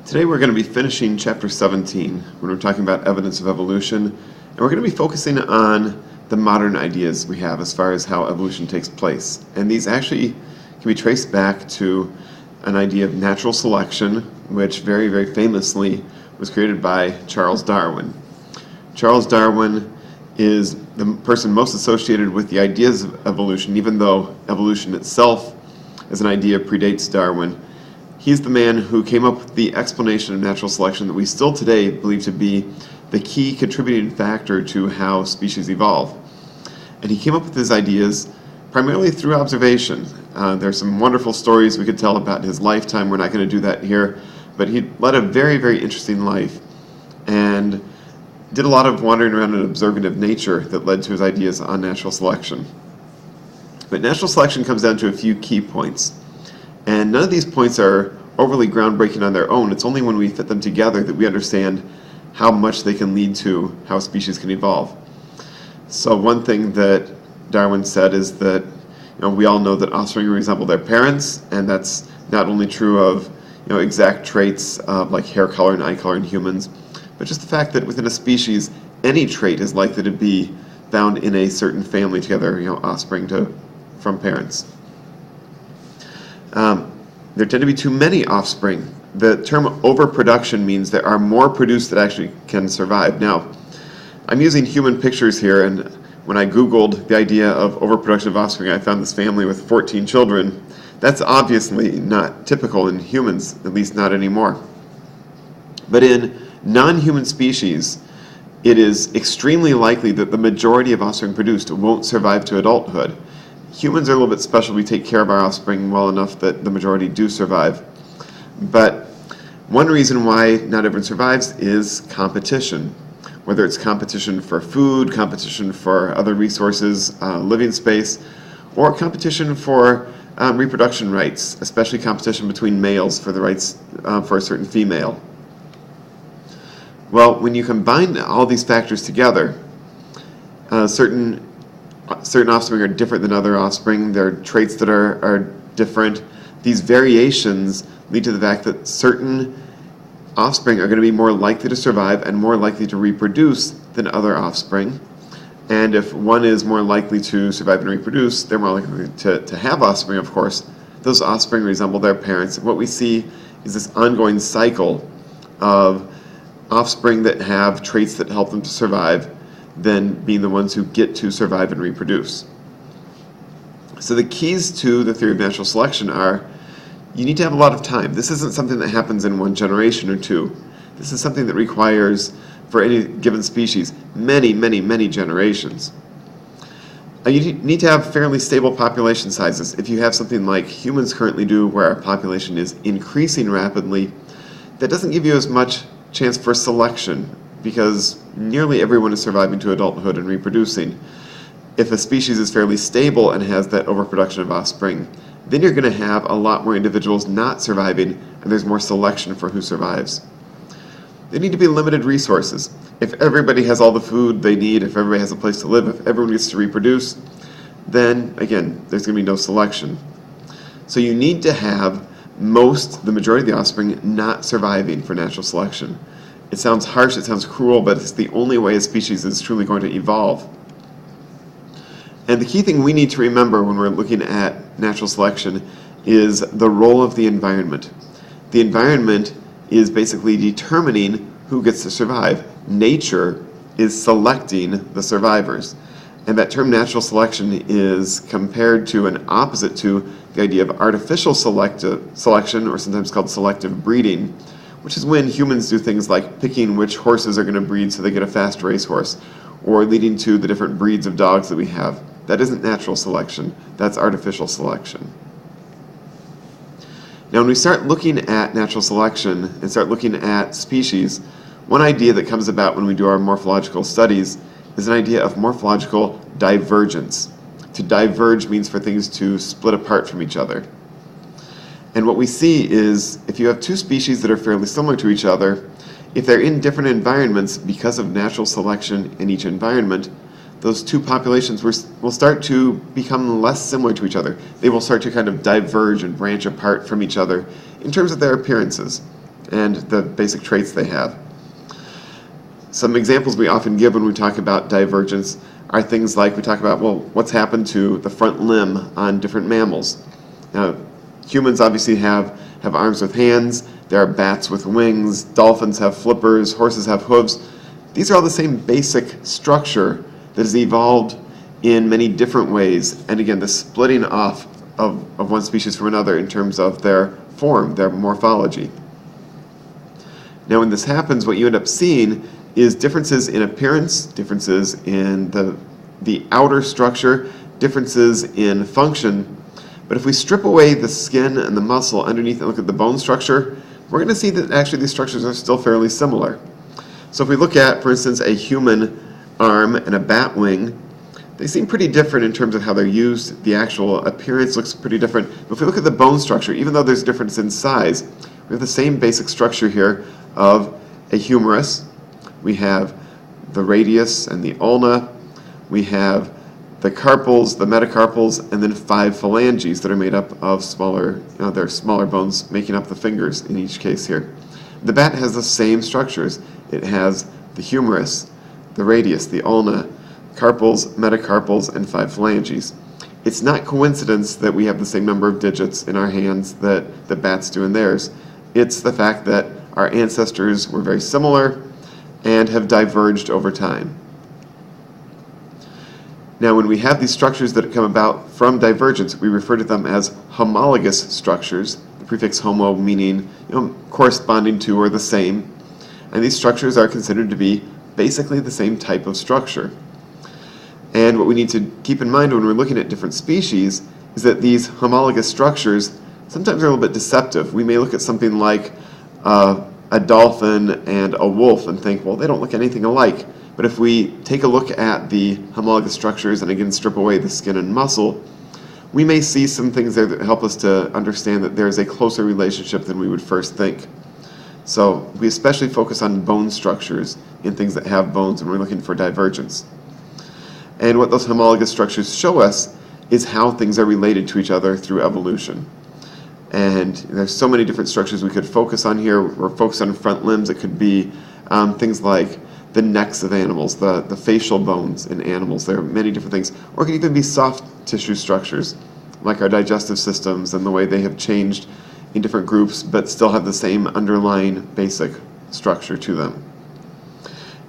Today we're going to be finishing Chapter 17 when we're talking about evidence of evolution, and we're going to be focusing on the modern ideas we have as far as how evolution takes place. And these actually can be traced back to an idea of natural selection, which very, very famously was created by Charles Darwin. Charles Darwin is the person most associated with the ideas of evolution, even though evolution itself as an idea predates Darwin. He's the man who came up with the explanation of natural selection that we still today believe to be the key contributing factor to how species evolve. And he came up with his ideas primarily through observation. There's some wonderful stories we could tell about his lifetime. We're not going to do that here, but he led a very, very interesting life and did a lot of wandering around and observing of nature that led to his ideas on natural selection. But natural selection comes down to a few key points. And none of these points are overly groundbreaking on their own. It's only when we fit them together that we understand how much they can lead to how species can evolve. So one thing that Darwin said is that we all know that offspring resemble their parents, and that's not only true of exact traits like hair color and eye color in humans, but just the fact that within a species, any trait is likely to be found in a certain family together, offspring from parents. There tend to be too many offspring. The term overproduction means there are more produced that actually can survive. Now, I'm using human pictures here, and when I Googled the idea of overproduction of offspring, I found this family with 14 children. That's obviously not typical in humans, at least not anymore. But in non-human species, it is extremely likely that the majority of offspring produced won't survive to adulthood. Humans are a little bit special. We take care of our offspring well enough that the majority do survive. But one reason why not everyone survives is competition. Whether it's competition for food, competition for other resources, living space, or competition for reproduction rights, especially competition between males for the rights for a certain female. Well, when you combine all these factors together, certain offspring are different than other offspring. There are traits that are different. These variations lead to the fact that certain offspring are going to be more likely to survive and more likely to reproduce than other offspring. And if one is more likely to survive and reproduce, they're more likely to have offspring, of course. Those offspring resemble their parents. And what we see is this ongoing cycle of offspring that have traits that help them to survive than being the ones who get to survive and reproduce. So the keys to the theory of natural selection are you need to have a lot of time. This isn't something that happens in one generation or two. This is something that requires, for any given species, many, many, many generations. You need to have fairly stable population sizes. If you have something like humans currently do, where our population is increasing rapidly, that doesn't give you as much chance for selection, because nearly everyone is surviving to adulthood and reproducing. If a species is fairly stable and has that overproduction of offspring, then you're going to have a lot more individuals not surviving, and there's more selection for who survives. There need to be limited resources. If everybody has all the food they need, if everybody has a place to live, if everyone gets to reproduce, then again, there's going to be no selection. So you need to have the majority of the offspring not surviving for natural selection. It sounds harsh, it sounds cruel, but it's the only way a species is truly going to evolve. And the key thing we need to remember when we're looking at natural selection is the role of the environment. The environment is basically determining who gets to survive. Nature is selecting the survivors. And that term natural selection is compared to and opposite to the idea of artificial selection, or sometimes called selective breeding, which is when humans do things like picking which horses are going to breed so they get a fast racehorse, or leading to the different breeds of dogs that we have. That isn't natural selection, that's artificial selection. Now when we start looking at natural selection and start looking at species, one idea that comes about when we do our morphological studies is an idea of morphological divergence. To diverge means for things to split apart from each other. And what we see is if you have two species that are fairly similar to each other, if they're in different environments because of natural selection in each environment, those two populations will start to become less similar to each other. They will start to kind of diverge and branch apart from each other in terms of their appearances. and the basic traits they have. Some examples we often give when we talk about divergence are things like we talk about, well, what's happened to the front limb on different mammals. Now, humans obviously have arms with hands. There are bats with wings. Dolphins have flippers. Horses have hooves. These are all the same basic structure that has evolved in many different ways. And again, the splitting off of one species from another in terms of their form, their morphology. Now, when this happens, what you end up seeing is differences in appearance, differences in the outer structure, differences in function. But if we strip away the skin and the muscle underneath and look at the bone structure, we're going to see that actually these structures are still fairly similar. So if we look at, for instance, a human arm and a bat wing, they seem pretty different in terms of how they're used. The actual appearance looks pretty different. But if we look at the bone structure, even though there's difference in size, we have the same basic structure here of a humerus. We have the radius and the ulna. We have the carpals, the metacarpals, and then 5 phalanges that are made up of smaller, they're smaller bones making up the fingers in each case here. The bat has the same structures. It has the humerus, the radius, the ulna, carpals, metacarpals, and 5 phalanges. It's not coincidence that we have the same number of digits in our hands that the bats do in theirs. It's the fact that our ancestors were very similar and have diverged over time. Now, when we have these structures that come about from divergence, we refer to them as homologous structures, the prefix homo meaning corresponding to or the same. And these structures are considered to be basically the same type of structure. And what we need to keep in mind when we're looking at different species is that these homologous structures sometimes are a little bit deceptive. We may look at something like a dolphin and a wolf and think, well, they don't look anything alike. But if we take a look at the homologous structures and again strip away the skin and muscle, we may see some things there that help us to understand that there is a closer relationship than we would first think. So we especially focus on bone structures in things that have bones when we're looking for divergence. And what those homologous structures show us is how things are related to each other through evolution. And there's so many different structures we could focus on here. We're focused on front limbs. It could be things like the necks of animals, the facial bones in animals. There are many different things. Or it could even be soft tissue structures, like our digestive systems and the way they have changed in different groups, but still have the same underlying basic structure to them.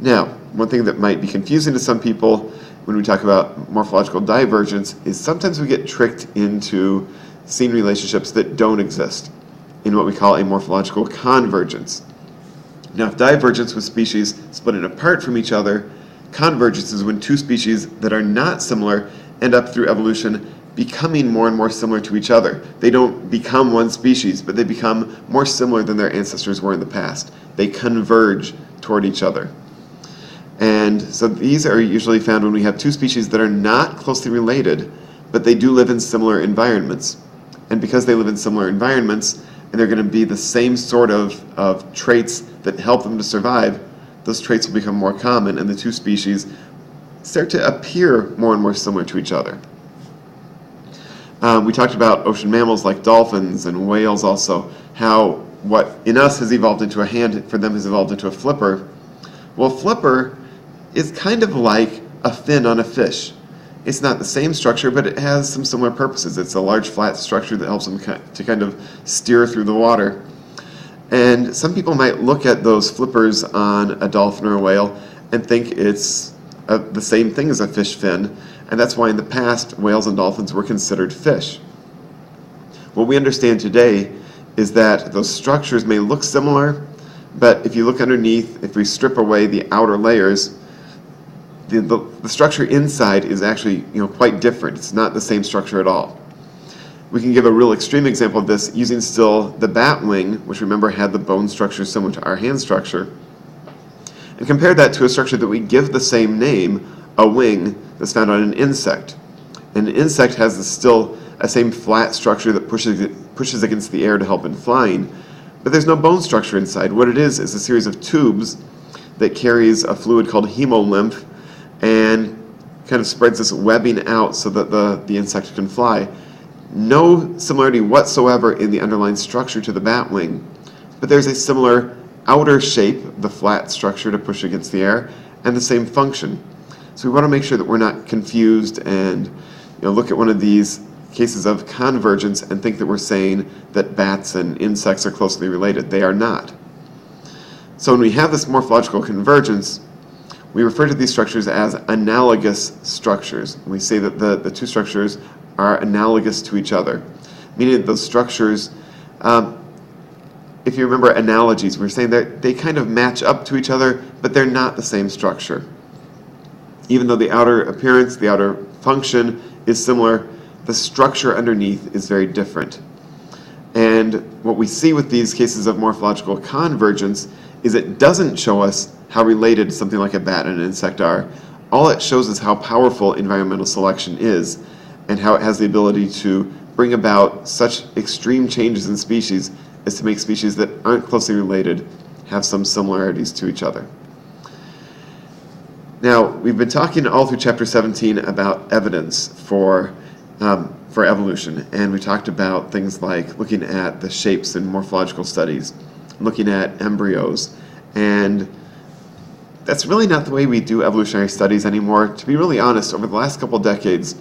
Now, one thing that might be confusing to some people when we talk about morphological divergence is sometimes we get tricked into seeing relationships that don't exist in what we call a morphological convergence. Now, if divergence was species splitting apart from each other, convergence is when two species that are not similar end up through evolution becoming more and more similar to each other. They don't become one species, but they become more similar than their ancestors were in the past. They converge toward each other. And so these are usually found when we have two species that are not closely related, but they do live in similar environments. And because they live in similar environments, and they're going to be the same sort of traits that help them to survive, those traits will become more common, and the two species start to appear more and more similar to each other. We talked about ocean mammals like dolphins and whales also, how what in us has evolved into a hand, for them has evolved into a flipper. Well, flipper is kind of like a fin on a fish. It's not the same structure, but it has some similar purposes. It's a large flat structure that helps them to kind of steer through the water. And some people might look at those flippers on a dolphin or a whale and think it's the same thing as a fish fin, and that's why in the past whales and dolphins were considered fish. What we understand today is that those structures may look similar, but if you look underneath, if we strip away the outer layers, the structure inside is actually quite different. It's not the same structure at all. We can give a real extreme example of this using still the bat wing, which remember had the bone structure similar to our hand structure, and compare that to a structure that we give the same name, a wing, that's found on an insect. And an insect has still a same flat structure that pushes against the air to help in flying, but there's no bone structure inside. What it is a series of tubes that carries a fluid called hemolymph and kind of spreads this webbing out so that the insect can fly. No similarity whatsoever in the underlying structure to the bat wing, but there's a similar outer shape, the flat structure to push against the air, and the same function. So we want to make sure that we're not confused and look at one of these cases of convergence and think that we're saying that bats and insects are closely related. They are not. So when we have this morphological convergence, we refer to these structures as analogous structures. We say that the two structures are analogous to each other, meaning that those structures, if you remember analogies, we're saying that they kind of match up to each other, but they're not the same structure. Even though the outer appearance, the outer function is similar, the structure underneath is very different. And what we see with these cases of morphological convergence is it doesn't show us how related something like a bat and an insect are. All it shows is how powerful environmental selection is and how it has the ability to bring about such extreme changes in species as to make species that aren't closely related have some similarities to each other. Now, we've been talking all through Chapter 17 about evidence for evolution, and we talked about things like looking at the shapes in morphological studies, looking at embryos, and that's really not the way we do evolutionary studies anymore. To be really honest, over the last couple decades,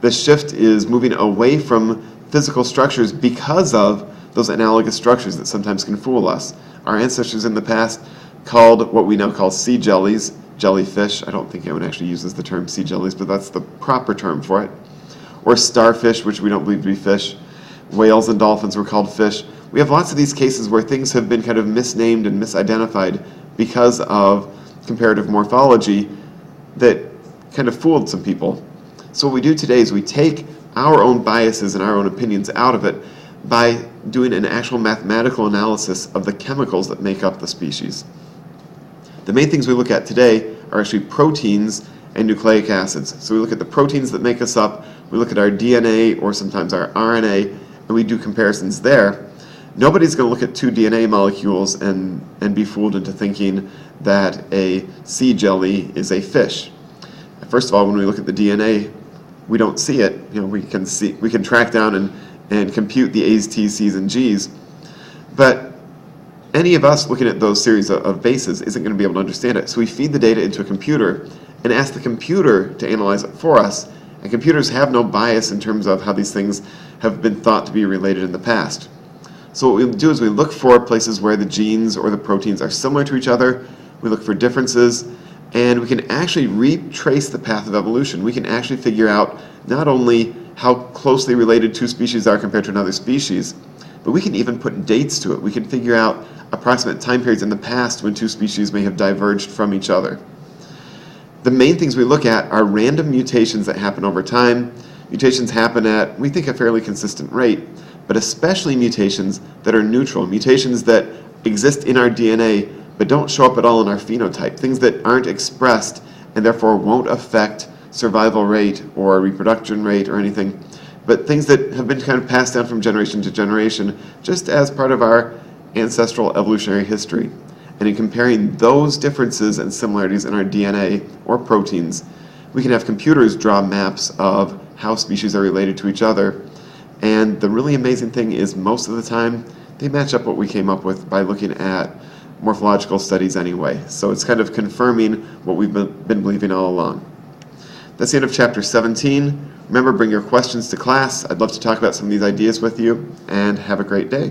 the shift is moving away from physical structures because of those analogous structures that sometimes can fool us. Our ancestors in the past called what we now call sea jellies, jellyfish. I don't think anyone actually uses the term sea jellies, but that's the proper term for it. Or starfish, which we don't believe to be fish. Whales and dolphins were called fish. We have lots of these cases where things have been kind of misnamed and misidentified because of comparative morphology that kind of fooled some people. So what we do today is we take our own biases and our own opinions out of it by doing an actual mathematical analysis of the chemicals that make up the species. The main things we look at today are actually proteins and nucleic acids. So we look at the proteins that make us up, we look at our DNA or sometimes our RNA, and we do comparisons there. Nobody's going to look at two DNA molecules and be fooled into thinking that a sea jelly is a fish. First of all, when we look at the DNA, we don't see it. We can track down and compute the A's, T's, C's, and G's, but any of us looking at those series of bases isn't going to be able to understand it. So we feed the data into a computer and ask the computer to analyze it for us, and computers have no bias in terms of how these things have been thought to be related in the past. So what we do is we look for places where the genes or the proteins are similar to each other, we look for differences, and we can actually retrace the path of evolution. We can actually figure out not only how closely related two species are compared to another species, but we can even put dates to it. We can figure out approximate time periods in the past when two species may have diverged from each other. The main things we look at are random mutations that happen over time. Mutations happen at, we think, a fairly consistent rate, but especially mutations that are neutral, mutations that exist in our DNA but don't show up at all in our phenotype, things that aren't expressed and therefore won't affect survival rate or reproduction rate or anything, but things that have been kind of passed down from generation to generation just as part of our ancestral evolutionary history. And in comparing those differences and similarities in our DNA or proteins, we can have computers draw maps of how species are related to each other. And the really amazing thing is most of the time, they match up what we came up with by looking at morphological studies anyway. So it's kind of confirming what we've been believing all along. That's the end of Chapter 17. Remember, bring your questions to class. I'd love to talk about some of these ideas with you, and have a great day.